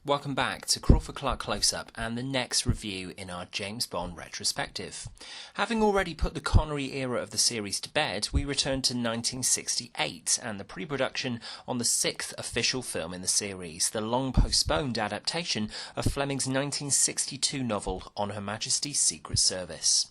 Welcome back to Crawford-Clark Close-Up and the next review in our James Bond retrospective. Having already put the Connery era of the series to bed, we return to 1968 and the pre-production on the sixth official film in the series, the long-postponed adaptation of Fleming's 1962 novel On Her Majesty's Secret Service.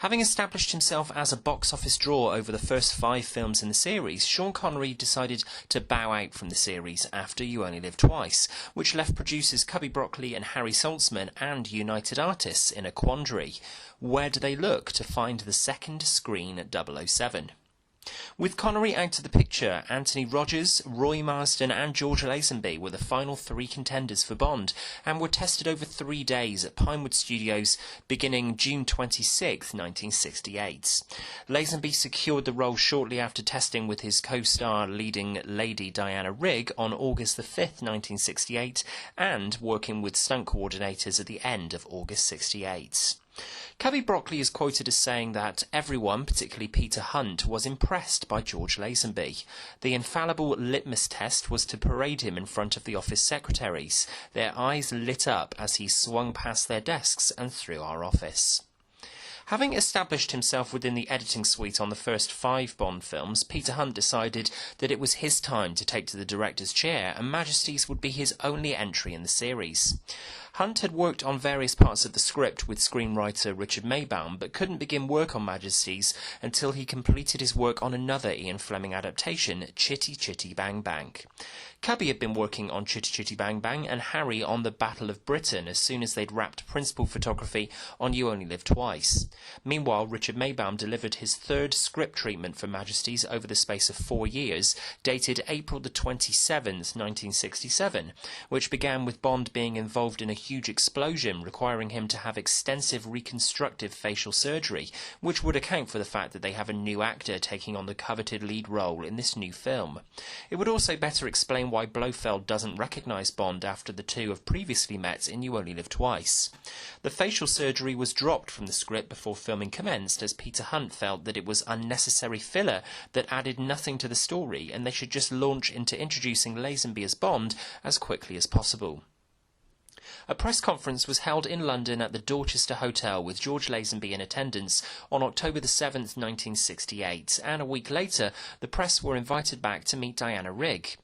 Having established himself as a box office draw over the first 5 films in the series, Sean Connery decided to bow out from the series after You Only Live Twice, which left producers Cubby Broccoli and Harry Saltzman and United Artists in a quandary. Where do they look to find the second screen at 007? With Connery out of the picture, Anthony Rogers, Roy Marsden and George Lazenby were the final 3 contenders for Bond and were tested over 3 days at Pinewood Studios beginning June 26, 1968. Lazenby secured the role shortly after testing with his co-star leading Lady Diana Rigg on August 5, 1968 and working with stunt coordinators at the end of August 68. Cubby Broccoli is quoted as saying that everyone, particularly Peter Hunt, was impressed by George Lazenby. The infallible litmus test was to parade him in front of the office secretaries. Their eyes lit up as he swung past their desks and through our office. Having established himself within the editing suite on the first 5 Bond films, Peter Hunt decided that it was his time to take to the director's chair and Majesty's would be his only entry in the series. Hunt had worked on various parts of the script with screenwriter Richard Maybaum, but couldn't begin work on Majesty's until he completed his work on another Ian Fleming adaptation, Chitty Chitty Bang Bang. Cubby had been working on Chitty Chitty Bang Bang and Harry on the Battle of Britain as soon as they'd wrapped principal photography on You Only Live Twice. Meanwhile, Richard Maybaum delivered his 3rd script treatment for Majesty's over the space of 4 years, dated April the 27th, 1967, which began with Bond being involved in a huge explosion requiring him to have extensive reconstructive facial surgery, which would account for the fact that they have a new actor taking on the coveted lead role in this new film. It would also better explain why Blofeld doesn't recognise Bond after the two have previously met in You Only Live Twice. The facial surgery was dropped from the script before filming commenced as Peter Hunt felt that it was unnecessary filler that added nothing to the story and they should just launch into introducing Lazenby as Bond as quickly as possible. A press conference was held in London at the Dorchester Hotel with George Lazenby in attendance on October 7, 1968, and a week later the press were invited back to meet Diana Rigg.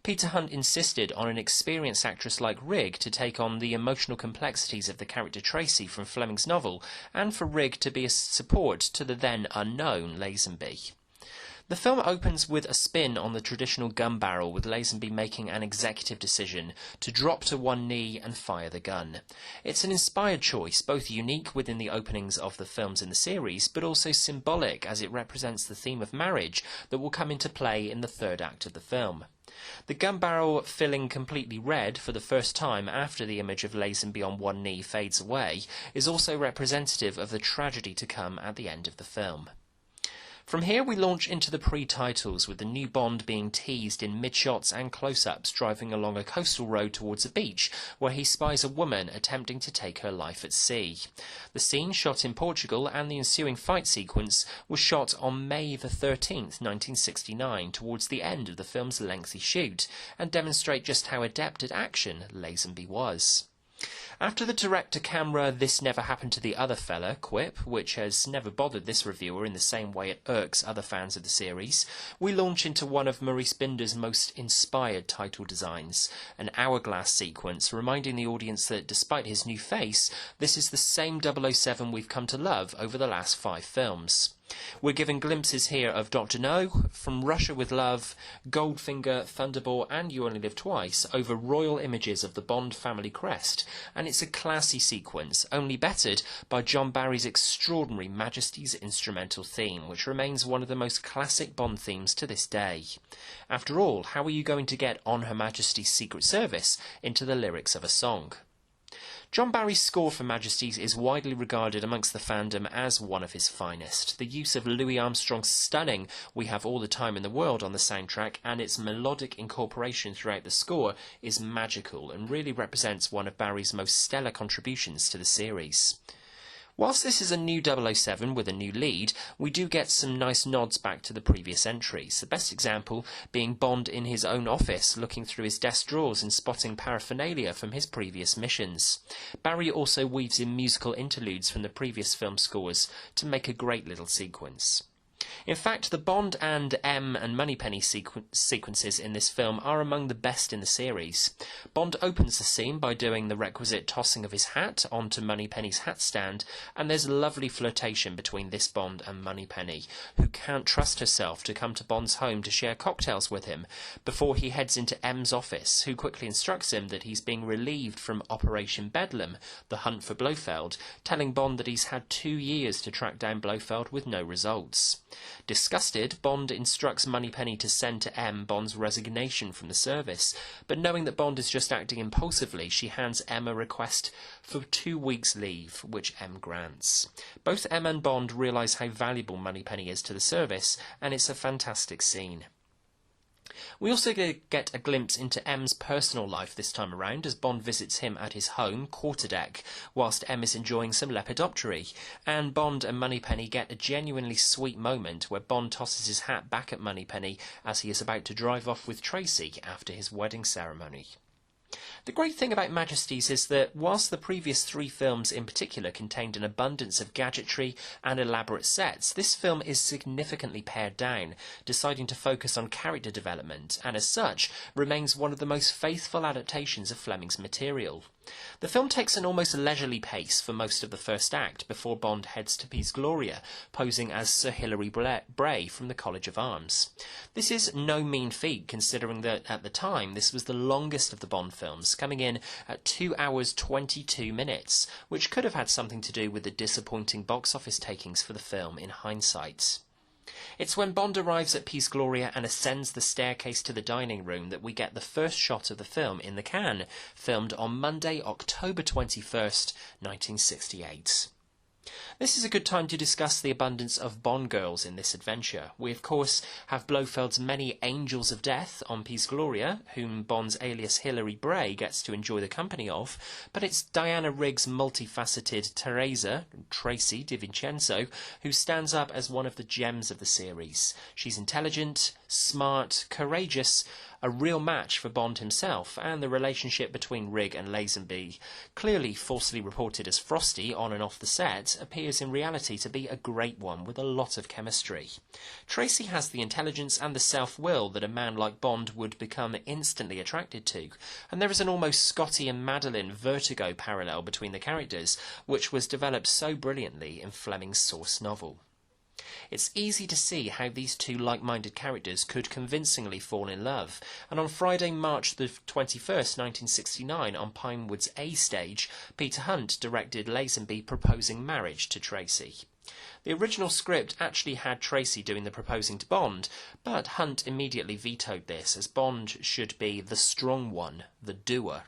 Peter Hunt insisted on an experienced actress like Rigg to take on the emotional complexities of the character Tracy from Fleming's novel, and for Rigg to be a support to the then unknown Lazenby. The film opens with a spin on the traditional gun barrel, with Lazenby making an executive decision to drop to one knee and fire the gun. It's an inspired choice, both unique within the openings of the films in the series, but also symbolic as it represents the theme of marriage that will come into play in the 3rd act of the film. The gun barrel filling completely red for the first time after the image of Lazenby on one knee fades away is also representative of the tragedy to come at the end of the film. From here we launch into the pre-titles, with the new Bond being teased in mid-shots and close-ups driving along a coastal road towards a beach where he spies a woman attempting to take her life at sea. The scene, shot in Portugal, and the ensuing fight sequence was shot on May the 13th, 1969, towards the end of the film's lengthy shoot, and demonstrate just how adept at action Lazenby was. After the direct-to-camera "this never happened to the other fella" quip, which has never bothered this reviewer in the same way it irks other fans of the series, we launch into one of Maurice Binder's most inspired title designs, an hourglass sequence reminding the audience that, despite his new face, this is the same 007 we've come to love over the last 5 films. We're given glimpses here of Dr. No, From Russia with Love, Goldfinger, Thunderball and You Only Live Twice over royal images of the Bond family crest, and it's a classy sequence, only bettered by John Barry's extraordinary Majesty's instrumental theme, which remains one of the most classic Bond themes to this day. After all, how are you going to get On Her Majesty's Secret Service into the lyrics of a song? John Barry's score for Majesty's is widely regarded amongst the fandom as one of his finest. The use of Louis Armstrong's stunning We Have All the Time in the World on the soundtrack and its melodic incorporation throughout the score is magical and really represents one of Barry's most stellar contributions to the series. Whilst this is a new 007 with a new lead, we do get some nice nods back to the previous entries, the best example being Bond in his own office, looking through his desk drawers and spotting paraphernalia from his previous missions. Barry also weaves in musical interludes from the previous film scores to make a great little sequence. In fact, the Bond and M and Moneypenny sequences in this film are among the best in the series. Bond opens the scene by doing the requisite tossing of his hat onto Moneypenny's hat stand, and there's a lovely flirtation between this Bond and Moneypenny, who can't trust herself to come to Bond's home to share cocktails with him, before he heads into M's office, who quickly instructs him that he's being relieved from Operation Bedlam, the hunt for Blofeld, telling Bond that he's had 2 years to track down Blofeld with no results. Disgusted, Bond instructs Moneypenny to send to M Bond's resignation from the service, but knowing that Bond is just acting impulsively, she hands M a request for 2 weeks' leave, which M grants. Both M and Bond realise how valuable Moneypenny is to the service, and it's a fantastic scene. We also get a glimpse into M's personal life this time around as Bond visits him at his home, Quarterdeck, whilst M is enjoying some lepidoptery, and Bond and Moneypenny get a genuinely sweet moment where Bond tosses his hat back at Moneypenny as he is about to drive off with Tracy after his wedding ceremony. The great thing about Majesties is that, whilst the previous 3 films in particular contained an abundance of gadgetry and elaborate sets, this film is significantly pared down, deciding to focus on character development, and as such, remains one of the most faithful adaptations of Fleming's material. The film takes an almost leisurely pace for most of the first act before Bond heads to Peace Gloria, posing as Sir Hilary Bray from the College of Arms. This is no mean feat, considering that at the time this was the longest of the Bond films, coming in at 2 hours 22 minutes, which could have had something to do with the disappointing box office takings for the film in hindsight. It's when Bond arrives at Peace Gloria and ascends the staircase to the dining room that we get the first shot of the film in the can, filmed on Monday, October 21st, 1968. This is a good time to discuss the abundance of Bond girls in this adventure. We, of course, have Blofeld's many angels of death on Peace Gloria, whom Bond's alias Hilary Bray gets to enjoy the company of, but it's Diana Rigg's multifaceted Tracy DiVincenzo, who stands up as one of the gems of the series. She's intelligent, smart, courageous, a real match for Bond himself, and the relationship between Rigg and Lazenby, clearly falsely reported as frosty on and off the set, appears in reality to be a great one with a lot of chemistry. Tracy has the intelligence and the self-will that a man like Bond would become instantly attracted to, and there is an almost Scotty and Madeline Vertigo parallel between the characters, which was developed so brilliantly in Fleming's source novel. It's easy to see how these two like-minded characters could convincingly fall in love, and on Friday, March the 21st, 1969, on Pinewood's A stage, Peter Hunt directed Lazenby proposing marriage to Tracy. The original script actually had Tracy doing the proposing to Bond, but Hunt immediately vetoed this, as Bond should be the strong one, the doer.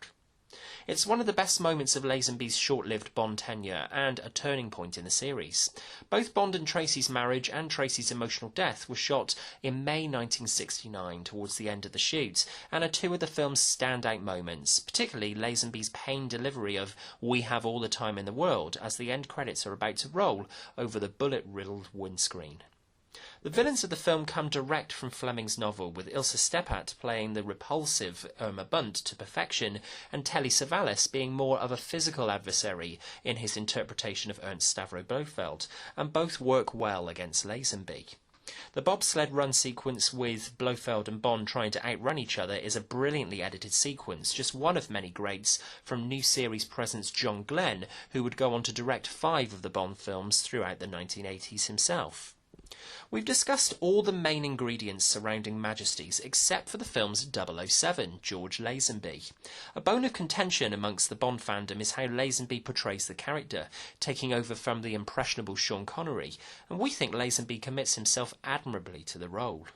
It's one of the best moments of Lazenby's short-lived Bond tenure and a turning point in the series. Both Bond and Tracy's marriage and Tracy's emotional death were shot in May 1969 towards the end of the shoot, and are 2 of the film's standout moments, particularly Lazenby's pained delivery of "We have all the time in the world" as the end credits are about to roll over the bullet-riddled windscreen. The villains of the film come direct from Fleming's novel, with Ilse Steppat playing the repulsive Irma Bunt to perfection, and Telly Savalas being more of a physical adversary in his interpretation of Ernst Stavro Blofeld, and both work well against Lazenby. The bobsled run sequence with Blofeld and Bond trying to outrun each other is a brilliantly edited sequence, just one of many greats from new series presence John Glenn, who would go on to direct 5 of the Bond films throughout the 1980s himself. We've discussed all the main ingredients surrounding Majesties except for the film's 007, George Lazenby. A bone of contention amongst the Bond fandom is how Lazenby portrays the character, taking over from the impressionable Sean Connery, and we think Lazenby commits himself admirably to the role.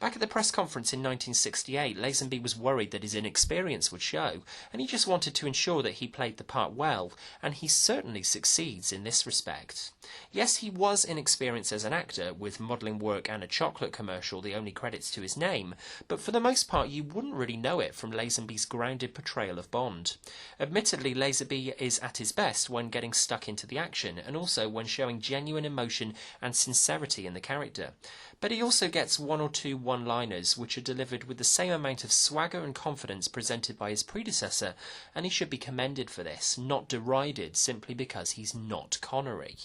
Back at the press conference in 1968, Lazenby was worried that his inexperience would show, and he just wanted to ensure that he played the part well, and he certainly succeeds in this respect. Yes, he was inexperienced as an actor, with modelling work and a chocolate commercial the only credits to his name, but for the most part you wouldn't really know it from Lazenby's grounded portrayal of Bond. Admittedly, Lazenby is at his best when getting stuck into the action, and also when showing genuine emotion and sincerity in the character. But he also gets one or two one-liners which are delivered with the same amount of swagger and confidence presented by his predecessor, and he should be commended for this, not derided simply because he's not Connery.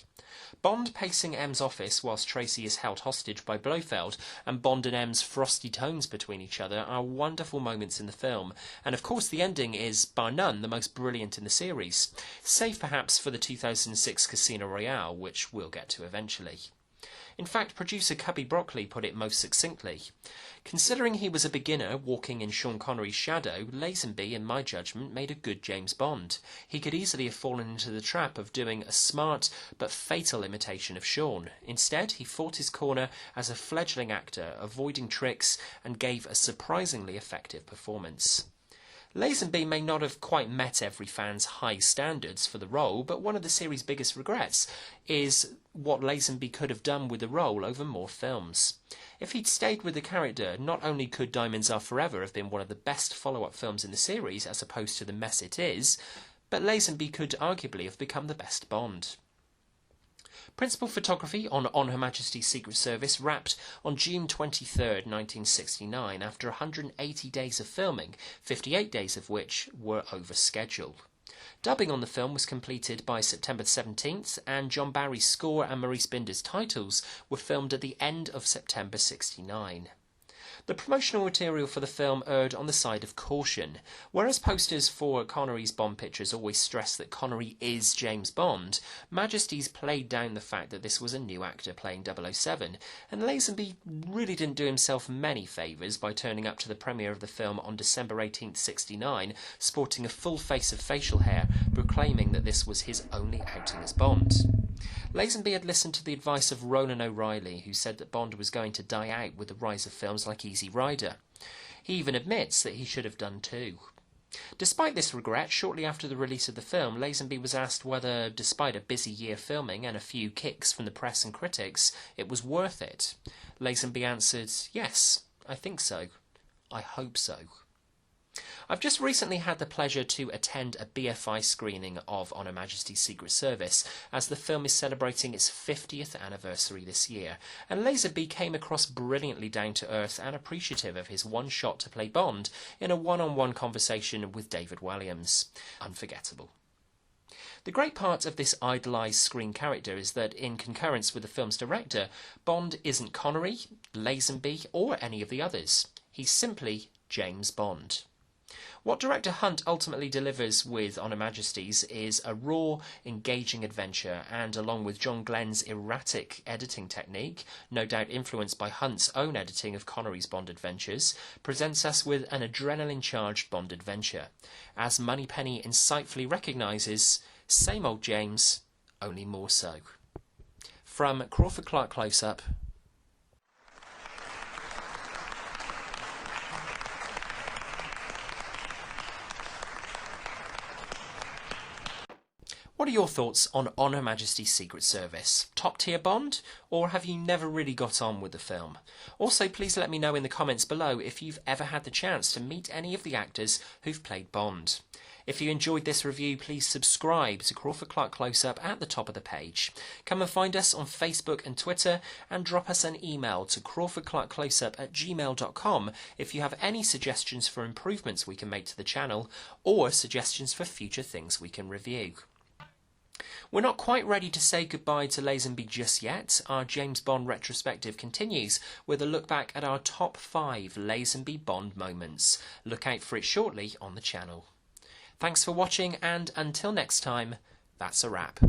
Bond pacing M's office whilst Tracy is held hostage by Blofeld, and Bond and M's frosty tones between each other are wonderful moments in the film, and of course the ending is, bar none, the most brilliant in the series, save perhaps for the 2006 Casino Royale, which we'll get to eventually. In fact, producer Cubby Broccoli put it most succinctly. Considering he was a beginner walking in Sean Connery's shadow, Lazenby, in my judgment, made a good James Bond. He could easily have fallen into the trap of doing a smart but fatal imitation of Sean. Instead, he fought his corner as a fledgling actor, avoiding tricks, and gave a surprisingly effective performance. Lazenby may not have quite met every fan's high standards for the role, but one of the series' biggest regrets is what Lazenby could have done with the role over more films. If he'd stayed with the character, not only could Diamonds Are Forever have been one of the best follow-up films in the series as opposed to the mess it is, but Lazenby could arguably have become the best Bond. Principal photography on Her Majesty's Secret Service wrapped on June 23, 1969, after 180 days of filming, 58 days of which were over schedule. Dubbing on the film was completed by September 17th, and John Barry's score and Maurice Binder's titles were filmed at the end of September 69. The promotional material for the film erred on the side of caution. Whereas posters for Connery's Bond pictures always stress that Connery is James Bond, Majesty's played down the fact that this was a new actor playing 007, and Lazenby really didn't do himself many favours by turning up to the premiere of the film on December 18th, 69, sporting a full face of facial hair, proclaiming that this was his only outing as Bond. Lazenby had listened to the advice of Roland O'Reilly, who said that Bond was going to die out with the rise of films like Easy Rider. He even admits that he should have done too. Despite this regret, shortly after the release of the film, Lazenby was asked whether, despite a busy year filming and a few kicks from the press and critics, it was worth it. Lazenby answered, "Yes, I think so. I hope so." I've just recently had the pleasure to attend a BFI screening of On Her Majesty's Secret Service, as the film is celebrating its 50th anniversary this year, and Lazenby came across brilliantly down-to-earth and appreciative of his one shot to play Bond in a one-on-one conversation with David Walliams. Unforgettable. The great part of this idolised screen character is that, in concurrence with the film's director, Bond isn't Connery, Lazenby, or any of the others. He's simply James Bond. What director Hunt ultimately delivers with On Her Majesty's is a raw, engaging adventure, and along with John Glenn's erratic editing technique, no doubt influenced by Hunt's own editing of Connery's Bond adventures, presents us with an adrenaline-charged Bond adventure. As Moneypenny insightfully recognises, same old James, only more so. From Crawford-Clark Close-Up. What are your thoughts on Her Majesty's Secret Service? Top tier Bond? Or have you never really got on with the film? Also, please let me know in the comments below if you've ever had the chance to meet any of the actors who've played Bond. If you enjoyed this review, please subscribe to Crawford-Clark Close-Up at the top of the page. Come and find us on Facebook and Twitter, and drop us an email to crawfordclarkcloseup@gmail.com if you have any suggestions for improvements we can make to the channel, or suggestions for future things we can review. We're not quite ready to say goodbye to Lazenby just yet. Our James Bond retrospective continues with a look back at our top 5 Lazenby Bond moments. Look out for it shortly on the channel. Thanks for watching, and until next time, that's a wrap.